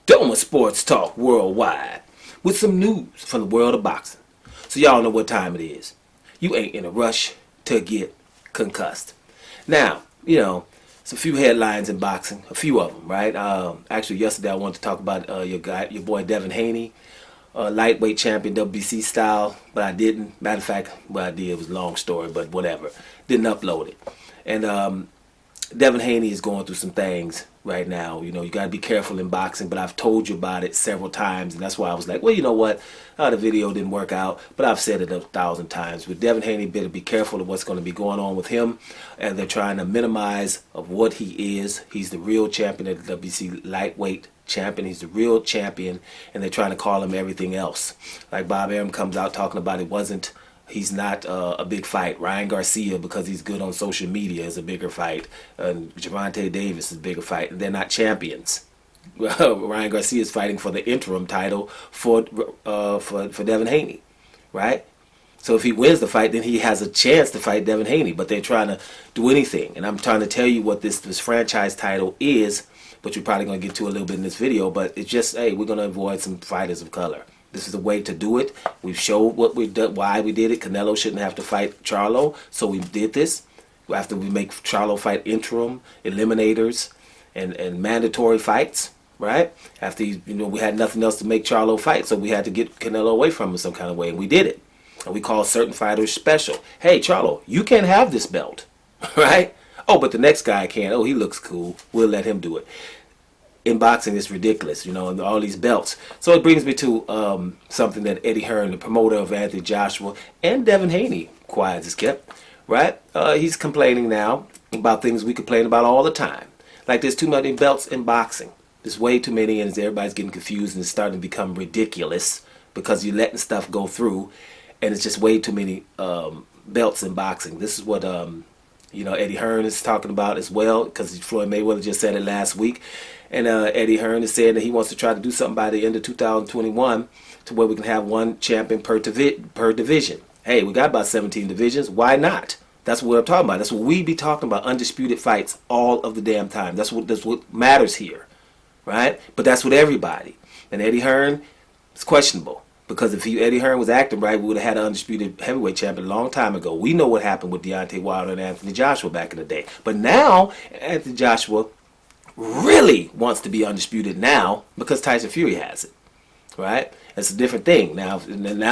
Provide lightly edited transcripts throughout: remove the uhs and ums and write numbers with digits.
Doma Sports Talk Worldwide with some news from the world of boxing. So y'all know what time it is. You ain't in a rush to get concussed. Now, it's a few headlines in boxing, a few of them, right? Actually, yesterday I wanted to talk about your boy Devin Haney, lightweight champion WBC style, but I didn't. Matter of fact, what I did was a long story, but whatever. Didn't upload it. And Devin Haney is going through some things right now. You got to be careful in boxing, but I've told you about it several times, and that's why I was like, well, you know what? The video didn't work out, but I've said it 1,000 times. With Devin Haney, better be careful of what's going to be going on with him, and they're trying to minimize of what he is. He's the real champion of the WBC lightweight champion. He's the real champion, and they're trying to call him everything else. Like Bob Arum comes out talking about he's not a big fight. Ryan Garcia, because he's good on social media, is a bigger fight. Gervonta Davis is a bigger fight. And they're not champions. Ryan Garcia is fighting for the interim title for Devin Haney, right? So if he wins the fight, then he has a chance to fight Devin Haney. But they're trying to do anything. And I'm trying to tell you what this franchise title is, but you're probably going to get to a little bit in this video. But it's just, hey, we're going to avoid some fighters of color. This is the way to do it. We've showed what we did, why we did it. Canelo shouldn't have to fight Charlo, so we did this. After we make Charlo fight interim, eliminators, and mandatory fights, right? After we had nothing else to make Charlo fight, so we had to get Canelo away from him some kind of way, and we did it. And we called certain fighters special. Hey, Charlo, you can't have this belt, right? Oh, but the next guy can. Oh, he looks cool. We'll let him do it. In boxing, it's ridiculous, and all these belts. So it brings me to something that Eddie Hearn, the promoter of Anthony Joshua, and Devin Haney, quiet as kept, right? He's complaining now about things we complain about all the time. Like there's too many belts in boxing. There's way too many, and everybody's getting confused, and it's starting to become ridiculous because you're letting stuff go through, and it's just way too many belts in boxing. This is what Eddie Hearn is talking about as well, because Floyd Mayweather just said it last week. And Eddie Hearn is saying that he wants to try to do something by the end of 2021 to where we can have one champion per division. Hey, we got about 17 divisions. Why not? That's what I'm talking about. That's what we be talking about. Undisputed fights all of the damn time. That's what matters here, right? But that's with everybody. And Eddie Hearn is questionable. Because if Eddie Hearn was acting right, we would have had an undisputed heavyweight champion a long time ago. We know what happened with Deontay Wilder and Anthony Joshua back in the day. But now, Anthony Joshua really wants to be undisputed now because Tyson Fury has it, right? It's a different thing. Now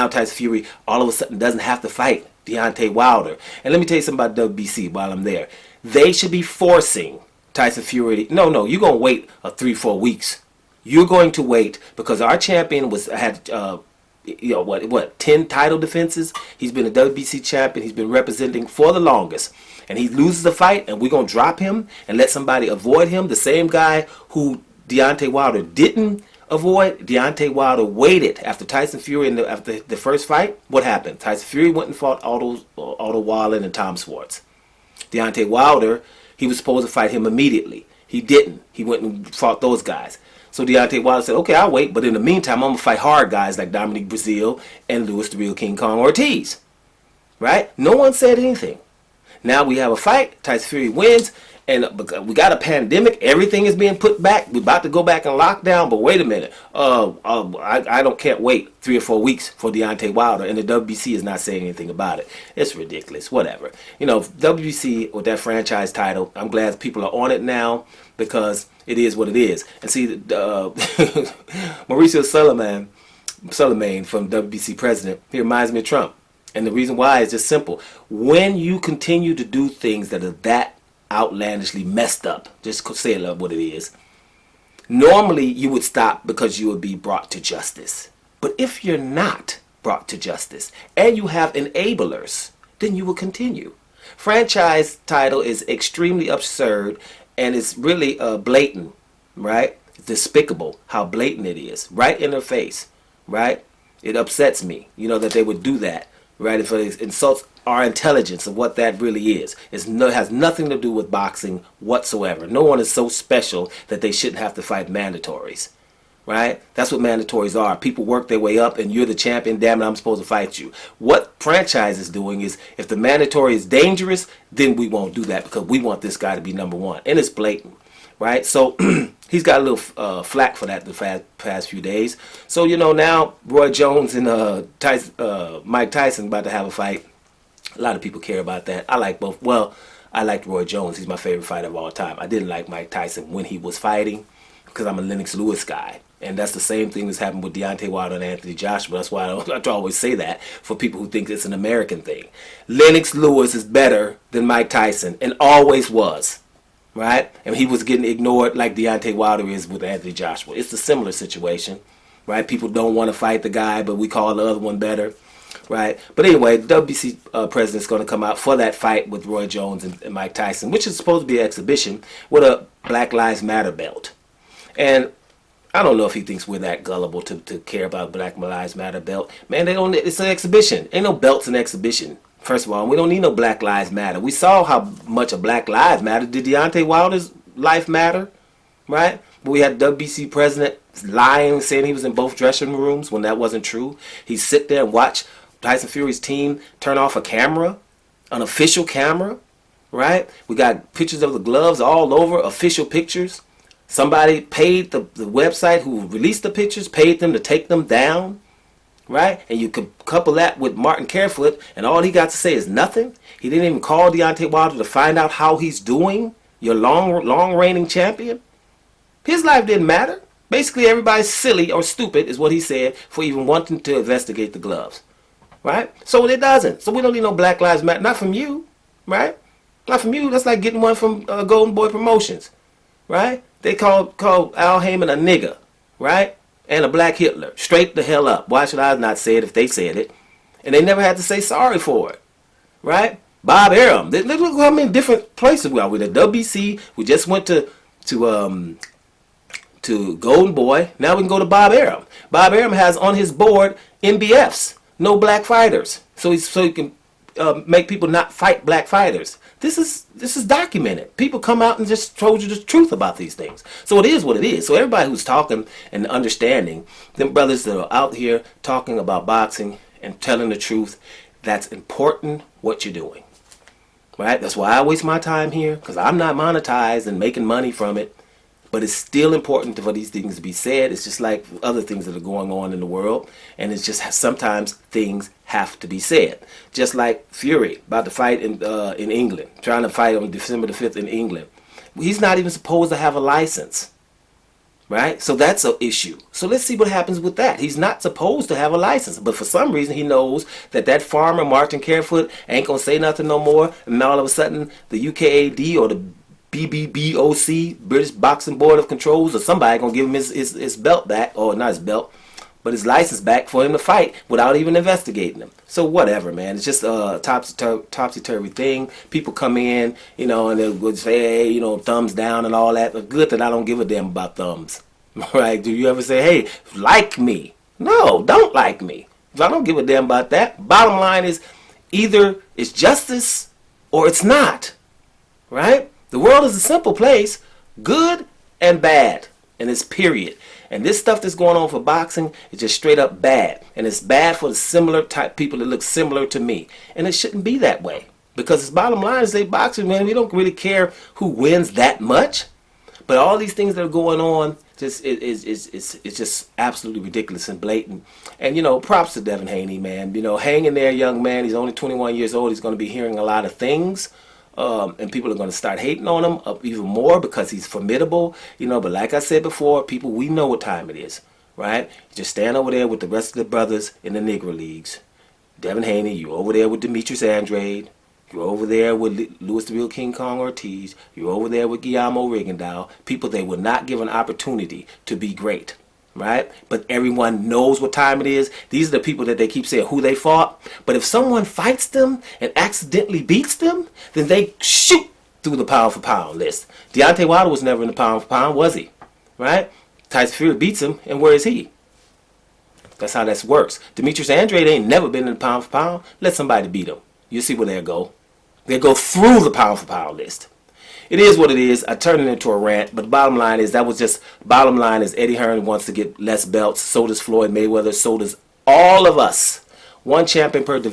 Tyson Fury all of a sudden doesn't have to fight Deontay Wilder. And let me tell you something about WBC while I'm there. They should be forcing Tyson Fury. No, you're going to wait 3-4 weeks. You're going to wait because our champion had 10 title defenses. He's been a WBC champion. He's been representing for the longest. And he loses the fight, and we're going to drop him and let somebody avoid him. The same guy who Deontay Wilder didn't avoid. Deontay Wilder waited after Tyson Fury after the first fight. What happened? Tyson Fury went and fought Otto Wallin and Tom Schwartz. Deontay Wilder, he was supposed to fight him immediately. He didn't. He went and fought those guys. So Deontay Wilder said, okay, I'll wait, but in the meantime, I'm going to fight hard guys like Dominic Breazeale and Louis the Real King Kong Ortiz. Right? No one said anything. Now we have a fight. Tyson Fury wins, and we got a pandemic. Everything is being put back. We're about to go back in lockdown, but wait a minute. I can't wait 3 or 4 weeks for Deontay Wilder, and the WBC is not saying anything about it. It's ridiculous. Whatever. WBC with that franchise title, I'm glad people are on it now because it is what it is. And see, Mauricio Sulaiman from WBC president, he reminds me of Trump. And the reason why is just simple. When you continue to do things that are that outlandishly messed up, just say it what it is, normally you would stop because you would be brought to justice. But if you're not brought to justice and you have enablers, then you will continue. Franchise title is extremely absurd and it's really blatant, right? It's despicable how blatant it is, right in their face, right? It upsets me, that they would do that. Right, if it insults our intelligence of what that really is. It has nothing to do with boxing whatsoever. No one is so special that they shouldn't have to fight mandatories. Right? That's what mandatories are. People work their way up and you're the champion, damn it, I'm supposed to fight you. What franchise is doing is if the mandatory is dangerous, then we won't do that because we want this guy to be number one. And it's blatant. right? So he's got a little flack for that the past few days. So now Roy Jones and Mike Tyson about to have a fight. A lot of people care about that. I like both. Well, I liked Roy Jones. He's my favorite fighter of all time. I didn't like Mike Tyson when he was fighting because I'm a Lennox Lewis guy. And that's the same thing that's happened with Deontay Wilder and Anthony Joshua. That's why I always say that for people who think it's an American thing. Lennox Lewis is better than Mike Tyson and always was. Right? And he was getting ignored like Deontay Wilder is with Anthony Joshua. It's a similar situation. Right? People don't want to fight the guy, but we call the other one better. Right? But anyway, the WBC president's going to come out for that fight with Roy Jones and Mike Tyson, which is supposed to be an exhibition with a Black Lives Matter belt. And I don't know if he thinks we're that gullible to care about Black Lives Matter belt. Man, it's an exhibition. Ain't no belts in exhibition. First of all, we don't need no Black Lives Matter. We saw how much of Black Lives Matter. Did Deontay Wilder's life matter? Right? But we had WBC president lying, saying he was in both dressing rooms when that wasn't true. He sit there and watch Tyson Fury's team turn off a camera, an official camera. Right? We got pictures of the gloves all over, official pictures. Somebody paid the website who released the pictures, paid them to take them down, right? And you could couple that with Martin Carefoot, and all he got to say is nothing. He didn't even call Deontay Wilder to find out how he's doing, your long reigning champion. His life didn't matter. Basically, everybody's silly or stupid is what he said for even wanting to investigate the gloves, right? So it doesn't. So we don't need no Black Lives Matter. Not from you, right? Not from you. That's like getting one from Golden Boy Promotions, right? They called Al Heyman a nigger, right? And a black Hitler. Straight the hell up. Why should I not say it if they said it? And they never had to say sorry for it, right? Bob Arum. Look how many different places we are. With the WBC, we just went to Golden Boy. Now we can go to Bob Arum. Bob Arum has on his board NBFs, no black fighters, so he can make people not fight black fighters. This is documented. People come out and just told you the truth about these things. So it is what it is. So everybody who's talking and understanding, them brothers that are out here talking about boxing and telling the truth, that's important what you're doing. Right? That's why I waste my time here, because I'm not monetized and making money from it. But it's still important for these things to be said. It's just like other things that are going on in the world. And it's just sometimes things have to be said. Just like Fury about to fight in England. Trying to fight on December the 5th in England. He's not even supposed to have a license. Right? So that's an issue. So let's see what happens with that. He's not supposed to have a license. But for some reason he knows that farmer, Martin Carefoot, ain't going to say nothing no more. And all of a sudden the UKAD or the BBBOC, British Boxing Board of Controls, or somebody gonna give him his belt back, or not his belt, but his license back for him to fight without even investigating him. So whatever, man. It's just a topsy-turvy thing. People come in, and they would say, hey, thumbs down and all that. But good that I don't give a damn about thumbs. Right? Do you ever say, hey, like me? No, don't like me. I don't give a damn about that. Bottom line is, either it's justice or it's not. Right? The world is a simple place, good and bad, and it's period. And this stuff that's going on for boxing is just straight up bad. And it's bad for the similar type people that look similar to me. And it shouldn't be that way. Because the bottom line is, boxing, man, we don't really care who wins that much. But all these things that are going on, it's just absolutely ridiculous and blatant. And, props to Devin Haney, man. Hang in there, young man. He's only 21 years old. He's going to be hearing a lot of things. And people are going to start hating on him even more because he's formidable, but like I said before, people, we know what time it is, right? Just stand over there with the rest of the brothers in the Negro Leagues. Devin Haney, you're over there with Demetrius Andrade. You're over there with Louis the Real King Kong Ortiz. You're over there with Guillermo Rigondeaux. People they will not give an opportunity to be great. Right? But everyone knows what time it is. These are the people that they keep saying who they fought. But if someone fights them and accidentally beats them, then they shoot through the pound for pound list. Deontay Wilder was never in the pound for pound, was he? Right? Tyson Fury beats him, and where is he? That's how this works. Demetrius Andrade ain't never been in the pound for pound. Let somebody beat him. You see where they'll go. They'll go through the pound for pound list. It is what it is. I turned it into a rant, but the bottom line is bottom line is Eddie Hearn wants to get less belts. So does Floyd Mayweather. So does all of us. One champion per division.